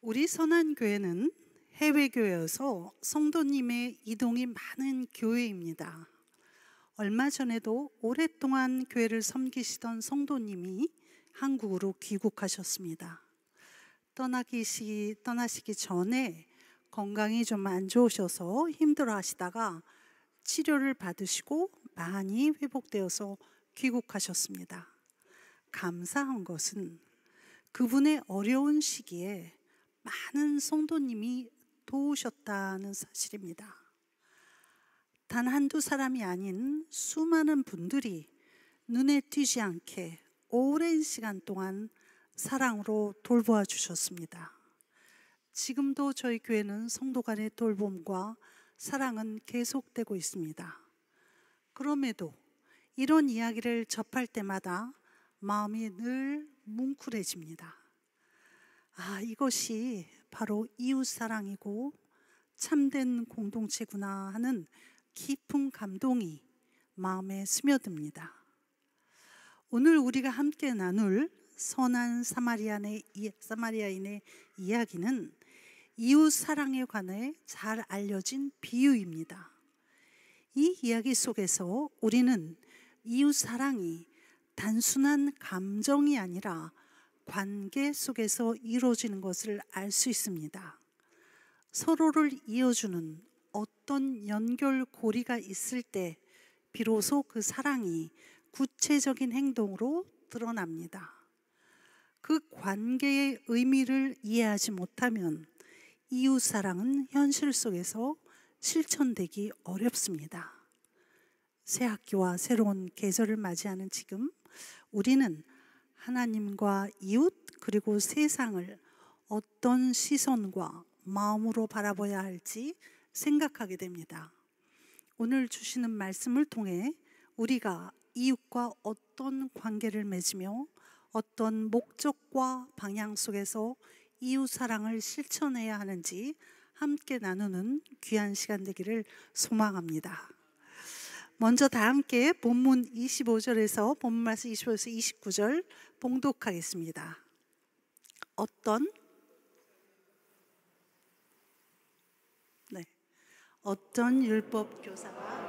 우리 선한교회는 해외교회여서 성도님의 이동이 많은 교회입니다. 얼마 전에도 오랫동안 교회를 섬기시던 성도님이 한국으로 귀국하셨습니다. 떠나시기 전에 건강이 좀 안 좋으셔서 힘들어 하시다가 치료를 받으시고 많이 회복되어서 귀국하셨습니다. 감사한 것은 그분의 어려운 시기에 많은 성도님이 도우셨다는 사실입니다. 단 한두 사람이 아닌 수많은 분들이 눈에 띄지 않게 오랜 시간 동안 사랑으로 돌보아 주셨습니다. 지금도 저희 교회는 성도 간의 돌봄과 사랑은 계속되고 있습니다. 그럼에도 이런 이야기를 접할 때마다 마음이 늘 뭉클해집니다. 이것이 바로 이웃사랑이고 참된 공동체구나 하는 깊은 감동이 마음에 스며듭니다. 오늘 우리가 함께 나눌 선한 사마리아인의 이야기는 이웃사랑에 관해 잘 알려진 비유입니다. 이 이야기 속에서 우리는 이웃사랑이 단순한 감정이 아니라 관계 속에서 이루어지는 것을 알 수 있습니다. 서로를 이어주는 어떤 연결고리가 있을 때 비로소 그 사랑이 구체적인 행동으로 드러납니다. 그 관계의 의미를 이해하지 못하면 이웃사랑은 현실 속에서 실천되기 어렵습니다. 새 학기와 새로운 계절을 맞이하는 지금 우리는 하나님과 이웃 그리고 세상을 어떤 시선과 마음으로 바라봐야 할지 생각하게 됩니다. 오늘 주시는 말씀을 통해 우리가 이웃과 어떤 관계를 맺으며 어떤 목적과 방향 속에서 이웃 사랑을 실천해야 하는지 함께 나누는 귀한 시간 되기를 소망합니다. 먼저 다 함께 본문 25절에서 본문 말씀 25절에서 29절 봉독하겠습니다. 어떤 율법 교사가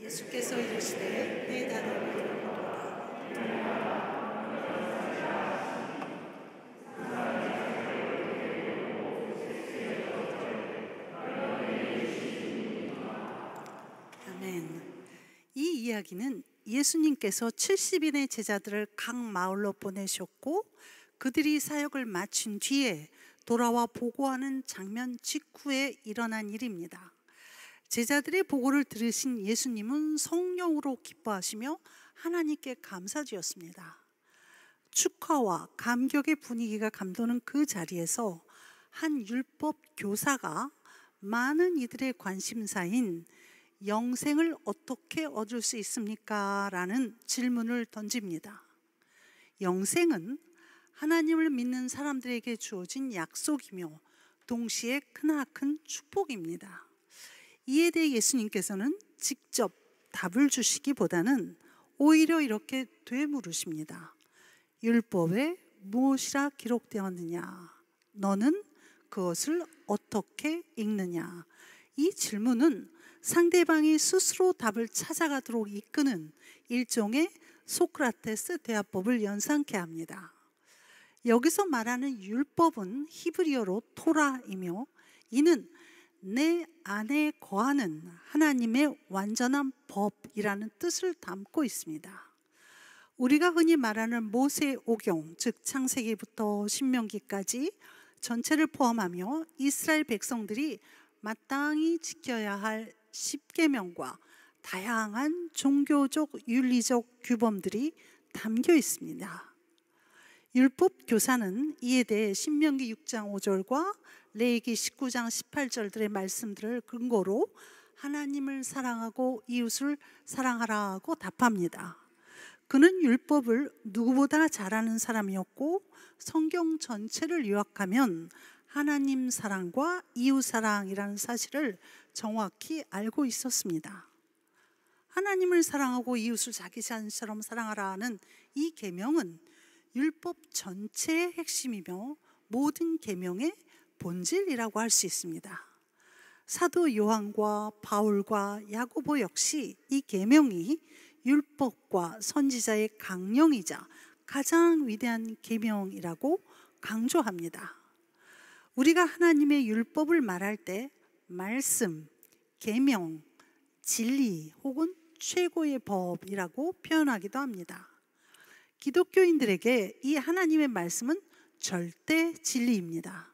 예수께서 이르시되 내 단어를 아멘. 이 이야기는 예수님께서 70인의 제자들을 각 마을로 보내셨고 그들이 사역을 마친 뒤에 돌아와 보고하는 장면 직후에 일어난 일입니다. 제자들의 보고를 들으신 예수님은 성령으로 기뻐하시며 하나님께 감사드렸습니다. 축하와 감격의 분위기가 감도는 그 자리에서 한 율법 교사가 많은 이들의 관심사인 영생을 어떻게 얻을 수 있습니까? 라는 질문을 던집니다. 영생은 하나님을 믿는 사람들에게 주어진 약속이며 동시에 크나큰 축복입니다. 이에 대해 예수님께서는 직접 답을 주시기보다는 오히려 이렇게 되물으십니다. 율법에 무엇이라 기록되었느냐? 너는 그것을 어떻게 읽느냐? 이 질문은 상대방이 스스로 답을 찾아가도록 이끄는 일종의 소크라테스 대화법을 연상케 합니다. 여기서 말하는 율법은 히브리어로 토라이며 이는 내 안에 거하는 하나님의 완전한 법이라는 뜻을 담고 있습니다. 우리가 흔히 말하는 모세오경, 즉 창세기부터 신명기까지 전체를 포함하며 이스라엘 백성들이 마땅히 지켜야 할 십계명과 다양한 종교적 윤리적 규범들이 담겨 있습니다. 율법 교사는 이에 대해 신명기 6장 5절과 레위기 19장 18절들의 말씀들을 근거로 하나님을 사랑하고 이웃을 사랑하라고 답합니다. 그는 율법을 누구보다 잘 아는 사람이었고 성경 전체를 요약하면 하나님 사랑과 이웃 사랑이라는 사실을 정확히 알고 있었습니다. 하나님을 사랑하고 이웃을 자기 자신처럼 사랑하라는 이 계명은 율법 전체의 핵심이며 모든 계명의 본질이라고 할 수 있습니다. 사도 요한과 바울과 야고보 역시 이 계명이 율법과 선지자의 강령이자 가장 위대한 계명이라고 강조합니다. 우리가 하나님의 율법을 말할 때 말씀, 계명, 진리 혹은 최고의 법이라고 표현하기도 합니다. 기독교인들에게 이 하나님의 말씀은 절대 진리입니다.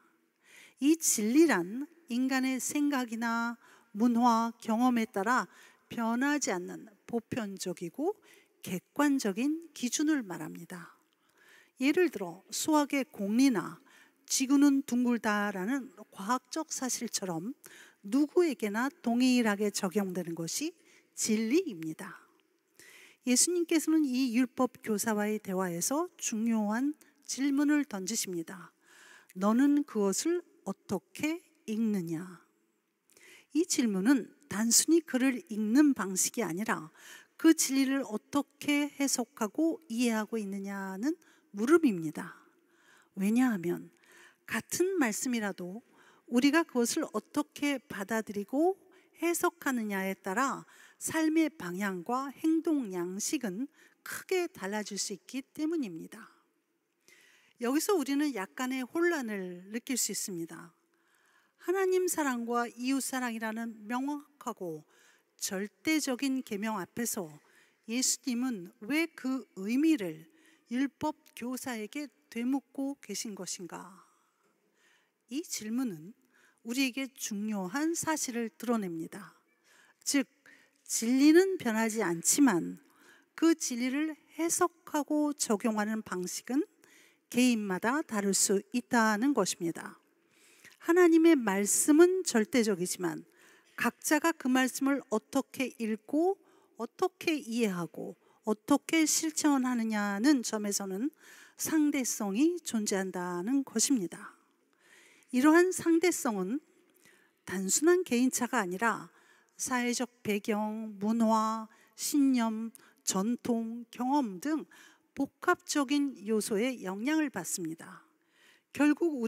이 진리란 인간의 생각이나 문화, 경험에 따라 변하지 않는 보편적이고 객관적인 기준을 말합니다. 예를 들어 수학의 공리나 지구는 둥글다라는 과학적 사실처럼 누구에게나 동일하게 적용되는 것이 진리입니다. 예수님께서는 이 율법 교사와의 대화에서 중요한 질문을 던지십니다. 너는 그것을 어떻게 읽느냐? 이 질문은 단순히 글을 읽는 방식이 아니라 그 진리를 어떻게 해석하고 이해하고 있느냐는 물음입니다. 왜냐하면 같은 말씀이라도 우리가 그것을 어떻게 받아들이고 해석하느냐에 따라 삶의 방향과 행동 양식은 크게 달라질 수 있기 때문입니다. 여기서 우리는 약간의 혼란을 느낄 수 있습니다. 하나님 사랑과 이웃 사랑이라는 명확하고 절대적인 계명 앞에서 예수님은 왜 그 의미를 율법 교사에게 되묻고 계신 것인가? 이 질문은 우리에게 중요한 사실을 드러냅니다. 즉, 진리는 변하지 않지만 그 진리를 해석하고 적용하는 방식은 개인마다 다를 수 있다는 것입니다. 하나님의 말씀은 절대적이지만 각자가 그 말씀을 어떻게 읽고 어떻게 이해하고 어떻게 실천하느냐는 점에서는 상대성이 존재한다는 것입니다. 이러한 상대성은 단순한 개인차가 아니라 사회적 배경, 문화, 신념, 전통, 경험 등 복합적인 요소에 영향을 받습니다. 결국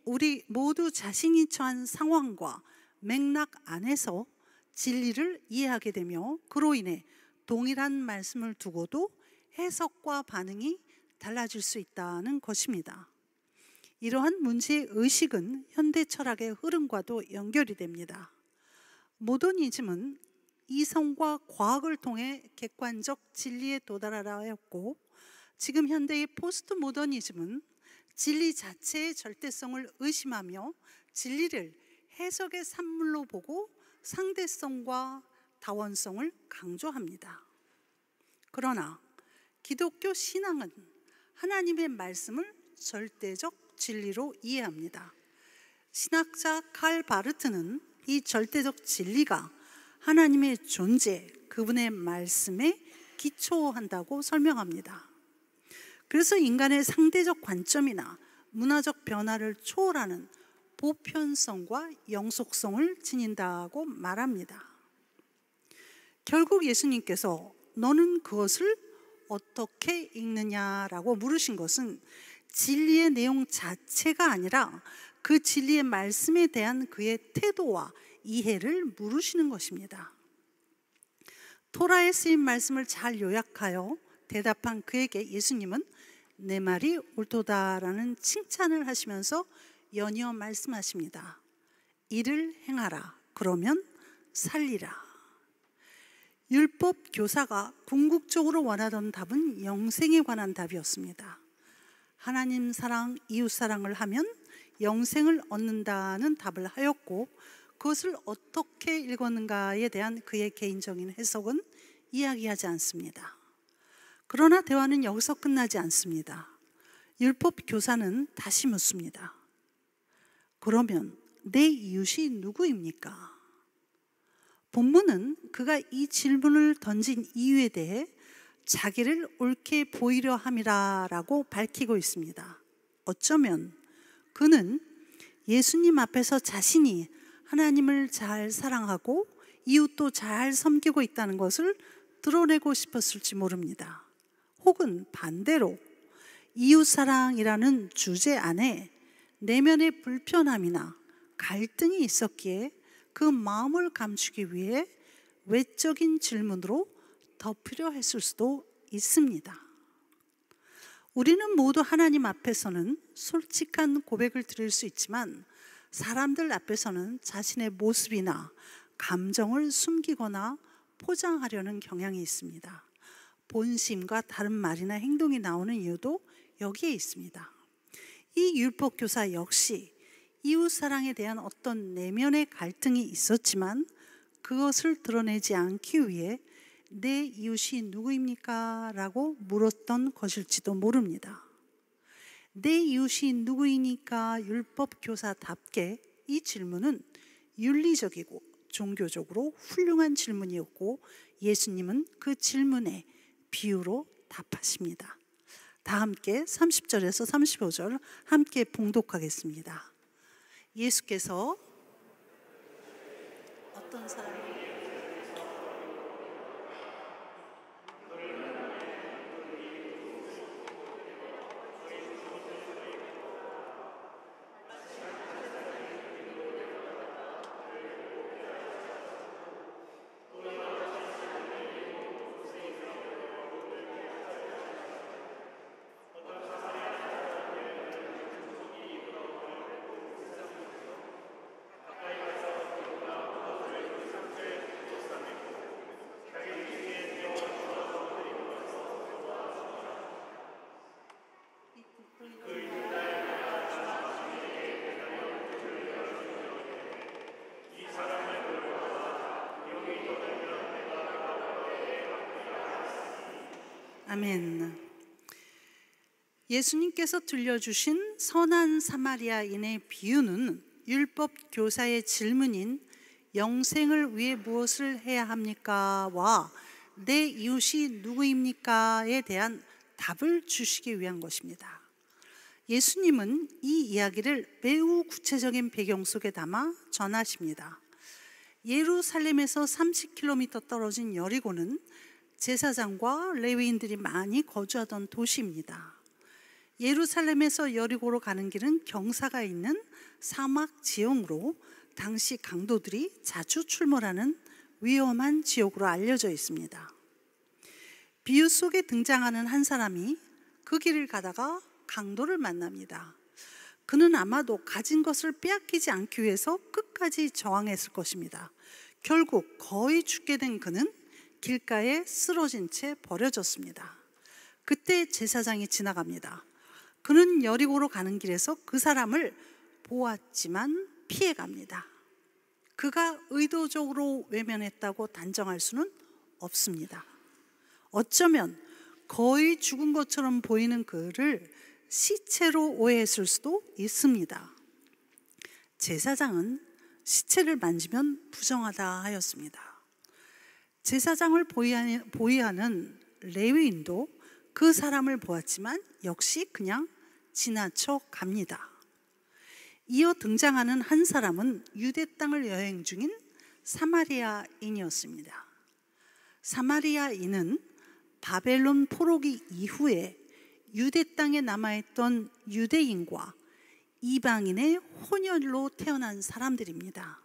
우리 모두 자신이 처한 상황과 맥락 안에서 진리를 이해하게 되며 그로 인해 동일한 말씀을 두고도 해석과 반응이 달라질 수 있다는 것입니다. 이러한 문제의식은 현대 철학의 흐름과도 연결이 됩니다. 모더니즘은 이성과 과학을 통해 객관적 진리에 도달하라 하였고, 지금 현대의 포스트 모더니즘은 진리 자체의 절대성을 의심하며 진리를 해석의 산물로 보고 상대성과 다원성을 강조합니다. 그러나 기독교 신앙은 하나님의 말씀을 절대적 진리로 이해합니다. 신학자 칼 바르트는 이 절대적 진리가 하나님의 존재, 그분의 말씀에 기초한다고 설명합니다. 그래서 인간의 상대적 관점이나 문화적 변화를 초월하는 보편성과 영속성을 지닌다고 말합니다. 결국 예수님께서 너는 그것을 어떻게 읽느냐라고 물으신 것은 진리의 내용 자체가 아니라 그 진리의 말씀에 대한 그의 태도와 이해를 물으시는 것입니다. 토라에 쓰인 말씀을 잘 요약하여 대답한 그에게 예수님은 내 말이 옳도다라는 칭찬을 하시면서 연이어 말씀하십니다. 이를 행하라. 그러면 살리라. 율법 교사가 궁극적으로 원하던 답은 영생에 관한 답이었습니다. 하나님 사랑, 이웃 사랑을 하면 영생을 얻는다는 답을 하였고, 그것을 어떻게 읽었는가에 대한 그의 개인적인 해석은 이야기하지 않습니다. 그러나 대화는 여기서 끝나지 않습니다. 율법 교사는 다시 묻습니다. 그러면 내 이웃이 누구입니까? 본문은 그가 이 질문을 던진 이유에 대해 자기를 옳게 보이려 함이라라고 밝히고 있습니다. 어쩌면 그는 예수님 앞에서 자신이 하나님을 잘 사랑하고 이웃도 잘 섬기고 있다는 것을 드러내고 싶었을지 모릅니다. 혹은 반대로 이웃사랑이라는 주제 안에 내면의 불편함이나 갈등이 있었기에 그 마음을 감추기 위해 외적인 질문으로 덮으려 했을 수도 있습니다. 우리는 모두 하나님 앞에서는 솔직한 고백을 드릴 수 있지만 사람들 앞에서는 자신의 모습이나 감정을 숨기거나 포장하려는 경향이 있습니다. 본심과 다른 말이나 행동이 나오는 이유도 여기에 있습니다. 이 율법교사 역시 이웃사랑에 대한 어떤 내면의 갈등이 있었지만 그것을 드러내지 않기 위해 내 이웃이 누구입니까? 라고 물었던 것일지도 모릅니다. 내 이웃이 누구이니까 율법교사답게 이 질문은 윤리적이고 종교적으로 훌륭한 질문이었고 예수님은 그 질문에 비유로 답하십니다. 다 함께 30절에서 35절 함께 봉독하겠습니다. 예수께서 어떤 사람이 아멘. 예수님께서 들려주신 선한 사마리아인의 비유는 율법 교사의 질문인 영생을 위해 무엇을 해야 합니까? 와 내 이웃이 누구입니까?에 대한 답을 주시기 위한 것입니다. 예수님은 이 이야기를 매우 구체적인 배경 속에 담아 전하십니다. 예루살렘에서 30km 떨어진 여리고는 제사장과 레위인들이 많이 거주하던 도시입니다. 예루살렘에서 여리고로 가는 길은 경사가 있는 사막 지형으로 당시 강도들이 자주 출몰하는 위험한 지역으로 알려져 있습니다. 비유 속에 등장하는 한 사람이 그 길을 가다가 강도를 만납니다. 그는 아마도 가진 것을 빼앗기지 않기 위해서 끝까지 저항했을 것입니다. 결국 거의 죽게 된 그는 길가에 쓰러진 채 버려졌습니다. 그때 제사장이 지나갑니다. 그는 여리고로 가는 길에서 그 사람을 보았지만 피해갑니다. 그가 의도적으로 외면했다고 단정할 수는 없습니다. 어쩌면 거의 죽은 것처럼 보이는 그를 시체로 오해했을 수도 있습니다. 제사장은 시체를 만지면 부정하다 하였습니다. 제사장을 보위하는 레위인도 그 사람을 보았지만 역시 그냥 지나쳐 갑니다. 이어 등장하는 한 사람은 유대 땅을 여행 중인 사마리아인이었습니다. 사마리아인은 바벨론 포로기 이후에 유대 땅에 남아있던 유대인과 이방인의 혼혈로 태어난 사람들입니다.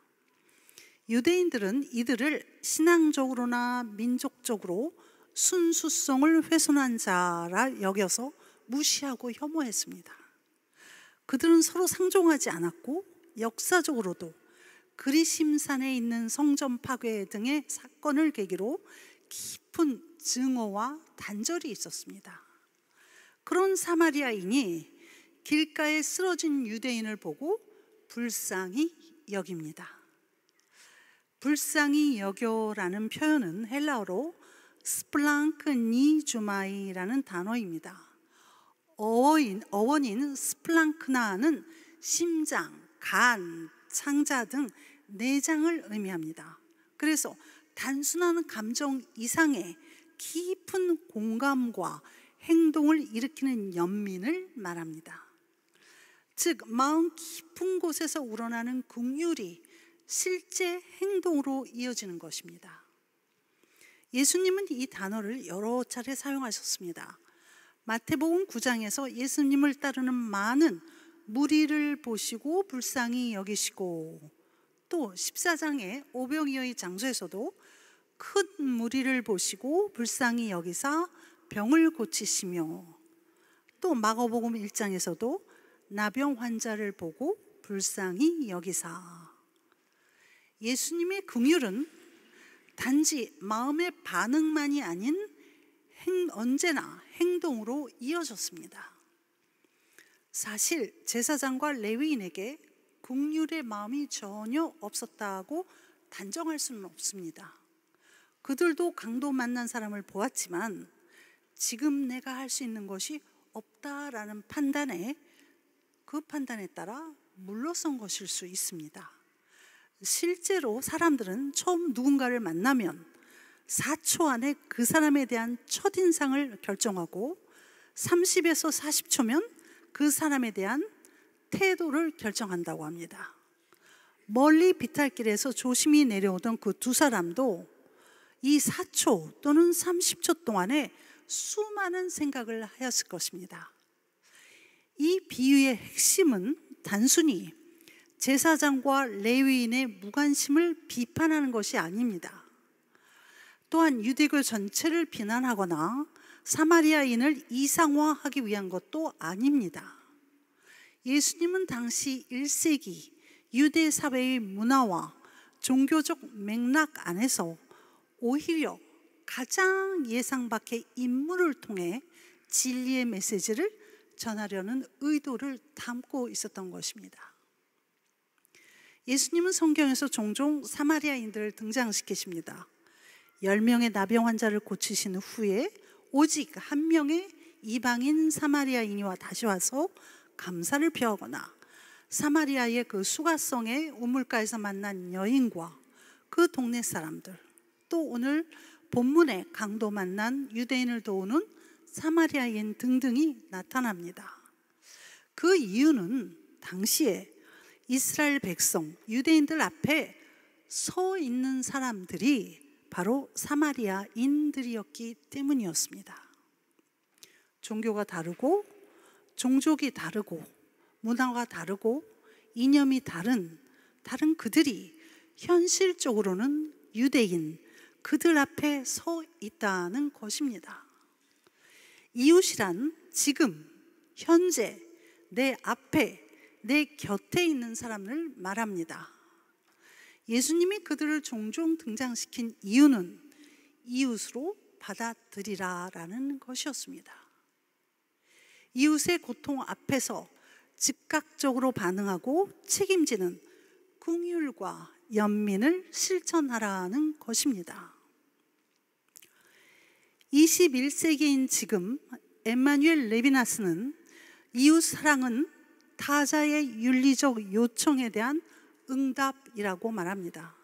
유대인들은 이들을 신앙적으로나 민족적으로 순수성을 훼손한 자라 여겨서 무시하고 혐오했습니다. 그들은 서로 상종하지 않았고 역사적으로도 그리심산에 있는 성전 파괴 등의 사건을 계기로 깊은 증오와 단절이 있었습니다. 그런 사마리아인이 길가에 쓰러진 유대인을 보고 불쌍히 여깁니다. 불쌍히 여겨라는 표현은 헬라어로 스플랑크니주마이라는 단어입니다. 어원인 스플랑크나는 심장, 간, 창자 등 내장을 의미합니다. 그래서 단순한 감정 이상의 깊은 공감과 행동을 일으키는 연민을 말합니다. 즉 마음 깊은 곳에서 우러나는 긍휼이 실제 행동으로 이어지는 것입니다. 예수님은 이 단어를 여러 차례 사용하셨습니다. 마태복음 9장에서 예수님을 따르는 많은 무리를 보시고 불쌍히 여기시고, 또 14장의 오병이어의 장소에서도 큰 무리를 보시고 불쌍히 여기사 병을 고치시며, 또 마가복음 1장에서도 나병 환자를 보고 불쌍히 여기사. 예수님의 긍휼은 단지 마음의 반응만이 아닌 언제나 행동으로 이어졌습니다. 사실 제사장과 레위인에게 긍휼의 마음이 전혀 없었다고 단정할 수는 없습니다. 그들도 강도 만난 사람을 보았지만 지금 내가 할 수 있는 것이 없다라는 그 판단에 따라 물러선 것일 수 있습니다. 실제로 사람들은 처음 누군가를 만나면 4초 안에 그 사람에 대한 첫인상을 결정하고 30에서 40초면 그 사람에 대한 태도를 결정한다고 합니다. 멀리 비탈길에서 조심히 내려오던 그 두 사람도 이 4초 또는 30초 동안에 수많은 생각을 하였을 것입니다. 이 비유의 핵심은 단순히 제사장과 레위인의 무관심을 비판하는 것이 아닙니다. 또한 유대교 전체를 비난하거나 사마리아인을 이상화하기 위한 것도 아닙니다. 예수님은 당시 1세기 유대 사회의 문화와 종교적 맥락 안에서 오히려 가장 예상 밖의 인물을 통해 진리의 메시지를 전하려는 의도를 담고 있었던 것입니다. 예수님은 성경에서 종종 사마리아인들을 등장시키십니다. 10명의 나병 환자를 고치신 후에 오직 한 명의 이방인 사마리아인이 다시 와서 감사를 표하거나, 사마리아의 그 수가성의 우물가에서 만난 여인과 그 동네 사람들, 또 오늘 본문에 강도 만난 유대인을 도우는 사마리아인 등등이 나타납니다. 그 이유는 당시에 이스라엘 백성, 유대인들 앞에 서 있는 사람들이 바로 사마리아인들이었기 때문이었습니다. 종교가 다르고 종족이 다르고 문화가 다르고 이념이 다른 그들이 현실적으로는 유대인, 그들 앞에 서 있다는 것입니다. 이웃이란 지금 현재 내 앞에 내 곁에 있는 사람을 말합니다. 예수님이 그들을 종종 등장시킨 이유는 이웃으로 받아들이라라는 것이었습니다. 이웃의 고통 앞에서 즉각적으로 반응하고 책임지는 긍휼과 연민을 실천하라는 것입니다. 21세기인 지금 엠마누엘 레비나스는 이웃 사랑은 타자의 윤리적 요청에 대한 응답이라고 말합니다.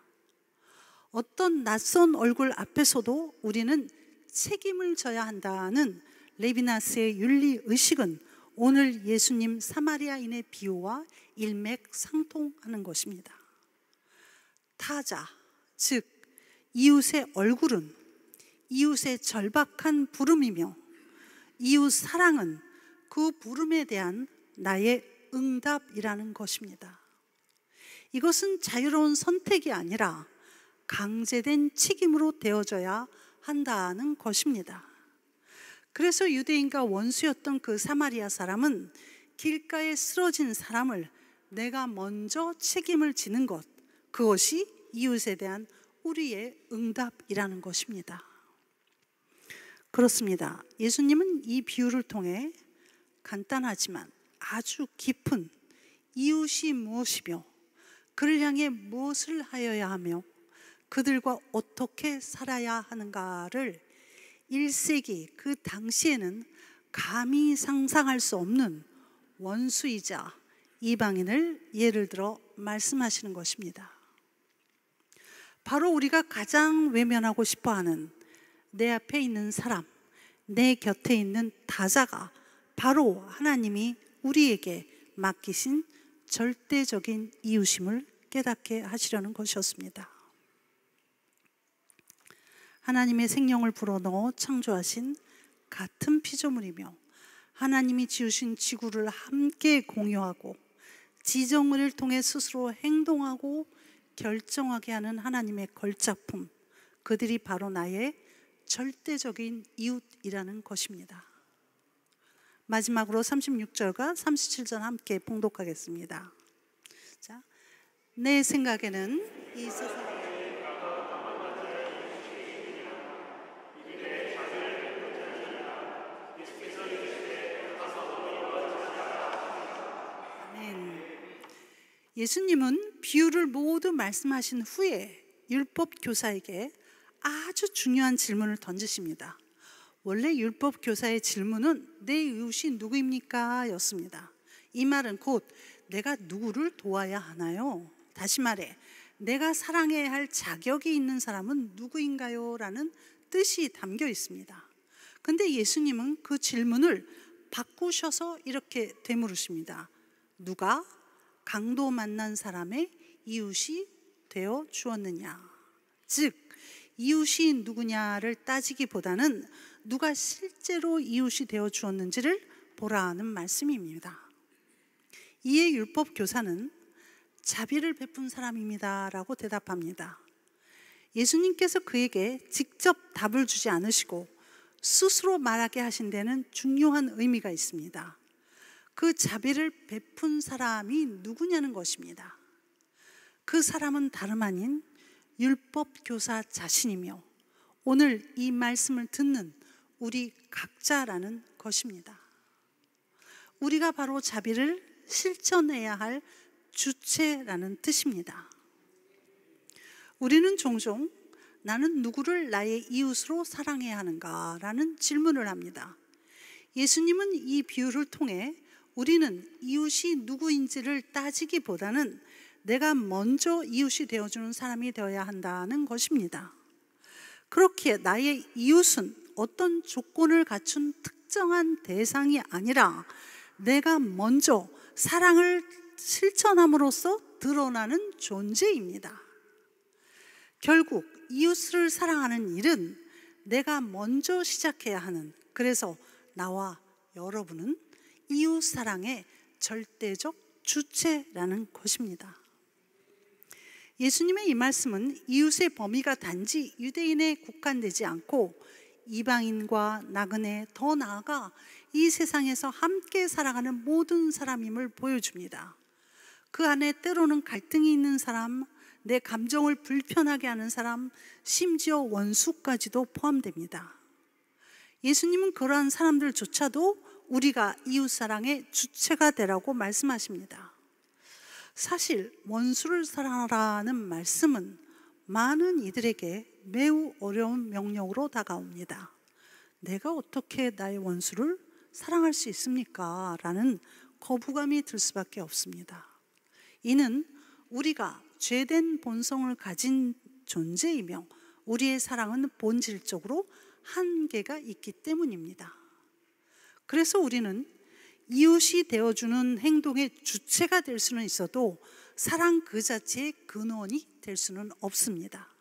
어떤 낯선 얼굴 앞에서도 우리는 책임을 져야 한다는 레비나스의 윤리의식은 오늘 예수님 사마리아인의 비유와 일맥상통하는 것입니다. 타자, 즉 이웃의 얼굴은 이웃의 절박한 부름이며, 이웃 사랑은 그 부름에 대한 나의 응답이라는 것입니다. 이것은 자유로운 선택이 아니라 강제된 책임으로 되어져야 한다는 것입니다. 그래서 유대인과 원수였던 그 사마리아 사람은 길가에 쓰러진 사람을 내가 먼저 책임을 지는 것, 그것이 이웃에 대한 우리의 응답이라는 것입니다. 그렇습니다. 예수님은 이 비유를 통해 간단하지만 아주 깊은 이웃이 무엇이며 그를 향해 무엇을 하여야 하며 그들과 어떻게 살아야 하는가를 1세기 그 당시에는 감히 상상할 수 없는 원수이자 이방인을 예를 들어 말씀하시는 것입니다. 바로 우리가 가장 외면하고 싶어하는 내 앞에 있는 사람, 내 곁에 있는 다자가 바로 하나님이 우리에게 맡기신 절대적인 이웃임을 깨닫게 하시려는 것이었습니다. 하나님의 생명을 불어넣어 창조하신 같은 피조물이며 하나님이 지으신 지구를 함께 공유하고 지정의를 통해 스스로 행동하고 결정하게 하는 하나님의 걸작품, 그들이 바로 나의 절대적인 이웃이라는 것입니다. 마지막으로 36절과 37절 함께 봉독하겠습니다. 자, 내 생각에는 이 세상 예수님은 비유를 모두 말씀하신 후에 율법 교사에게 아주 중요한 질문을 던지십니다. 원래 율법 교사의 질문은 내 이웃이 누구입니까? 였습니다. 이 말은 곧 내가 누구를 도와야 하나요? 다시 말해 내가 사랑해야 할 자격이 있는 사람은 누구인가요? 라는 뜻이 담겨 있습니다. 근데 예수님은 그 질문을 바꾸셔서 이렇게 되물으십니다. 누가 강도 만난 사람의 이웃이 되어 주었느냐? 즉 이웃이 누구냐를 따지기보다는 누가 실제로 이웃이 되어 주었는지를 보라는 말씀입니다. 이에 율법 교사는 자비를 베푼 사람입니다 라고 대답합니다. 예수님께서 그에게 직접 답을 주지 않으시고 스스로 말하게 하신 데는 중요한 의미가 있습니다. 그 자비를 베푼 사람이 누구냐는 것입니다. 그 사람은 다름 아닌 율법 교사 자신이며 오늘 이 말씀을 듣는 우리 각자라는 것입니다. 우리가 바로 자비를 실천해야 할 주체라는 뜻입니다. 우리는 종종 나는 누구를 나의 이웃으로 사랑해야 하는가라는 질문을 합니다. 예수님은 이 비유를 통해 우리는 이웃이 누구인지를 따지기보다는 내가 먼저 이웃이 되어주는 사람이 되어야 한다는 것입니다. 그렇기에 나의 이웃은 어떤 조건을 갖춘 특정한 대상이 아니라 내가 먼저 사랑을 실천함으로써 드러나는 존재입니다. 결국 이웃을 사랑하는 일은 내가 먼저 시작해야 하는, 그래서 나와 여러분은 이웃 사랑의 절대적 주체라는 것입니다. 예수님의 이 말씀은 이웃의 범위가 단지 유대인에 국한되지 않고 이방인과 나그네, 더 나아가 이 세상에서 함께 살아가는 모든 사람임을 보여줍니다. 그 안에 때로는 갈등이 있는 사람, 내 감정을 불편하게 하는 사람, 심지어 원수까지도 포함됩니다. 예수님은 그러한 사람들조차도 우리가 이웃사랑의 주체가 되라고 말씀하십니다. 사실 원수를 사랑하라는 말씀은 많은 이들에게 매우 어려운 명령으로 다가옵니다. 내가 어떻게 나의 원수를 사랑할 수 있습니까? 라는 거부감이 들 수밖에 없습니다. 이는 우리가 죄된 본성을 가진 존재이며 우리의 사랑은 본질적으로 한계가 있기 때문입니다. 그래서 우리는 이웃이 되어주는 행동의 주체가 될 수는 있어도 사랑 그 자체의 근원이 될 수는 없습니다.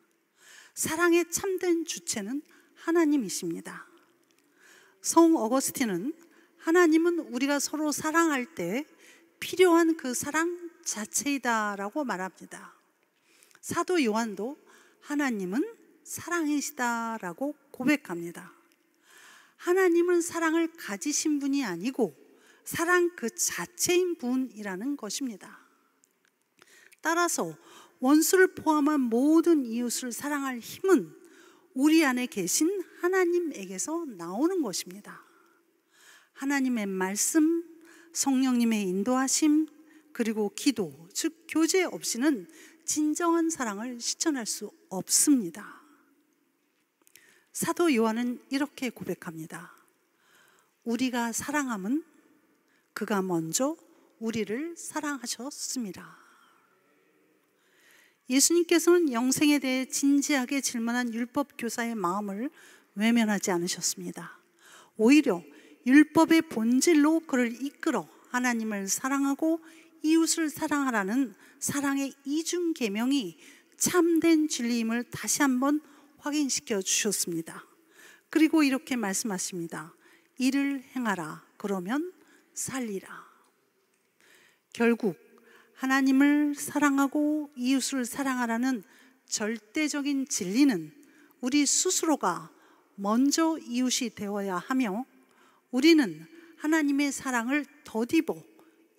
사랑의 참된 주체는 하나님이십니다. 성 어거스틴은 하나님은 우리가 서로 사랑할 때 필요한 그 사랑 자체이다라고 말합니다. 사도 요한도 하나님은 사랑이시다라고 고백합니다. 하나님은 사랑을 가지신 분이 아니고 사랑 그 자체인 분이라는 것입니다. 따라서 원수를 포함한 모든 이웃을 사랑할 힘은 우리 안에 계신 하나님에게서 나오는 것입니다. 하나님의 말씀, 성령님의 인도하심, 그리고 기도, 즉 교제 없이는 진정한 사랑을 실천할 수 없습니다. 사도 요한은 이렇게 고백합니다. 우리가 사랑함은 그가 먼저 우리를 사랑하셨습니다. 예수님께서는 영생에 대해 진지하게 질문한 율법 교사의 마음을 외면하지 않으셨습니다. 오히려 율법의 본질로 그를 이끌어 하나님을 사랑하고 이웃을 사랑하라는 사랑의 이중 계명이 참된 진리임을 다시 한번 확인시켜 주셨습니다. 그리고 이렇게 말씀하십니다. 이를 행하라. 그러면 살리라. 결국 하나님을 사랑하고 이웃을 사랑하라는 절대적인 진리는 우리 스스로가 먼저 이웃이 되어야 하며, 우리는 하나님의 사랑을 덧입어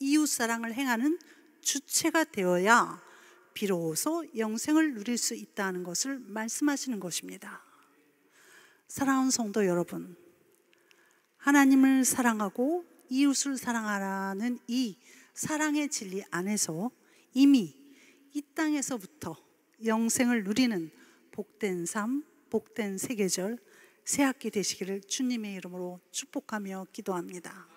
이웃 사랑을 행하는 주체가 되어야 비로소 영생을 누릴 수 있다는 것을 말씀하시는 것입니다. 사랑하는 성도 여러분, 하나님을 사랑하고 이웃을 사랑하라는 이 사랑의 진리 안에서 이미 이 땅에서부터 영생을 누리는 복된 삶, 복된 세계절, 새학기 되시기를 주님의 이름으로 축복하며 기도합니다.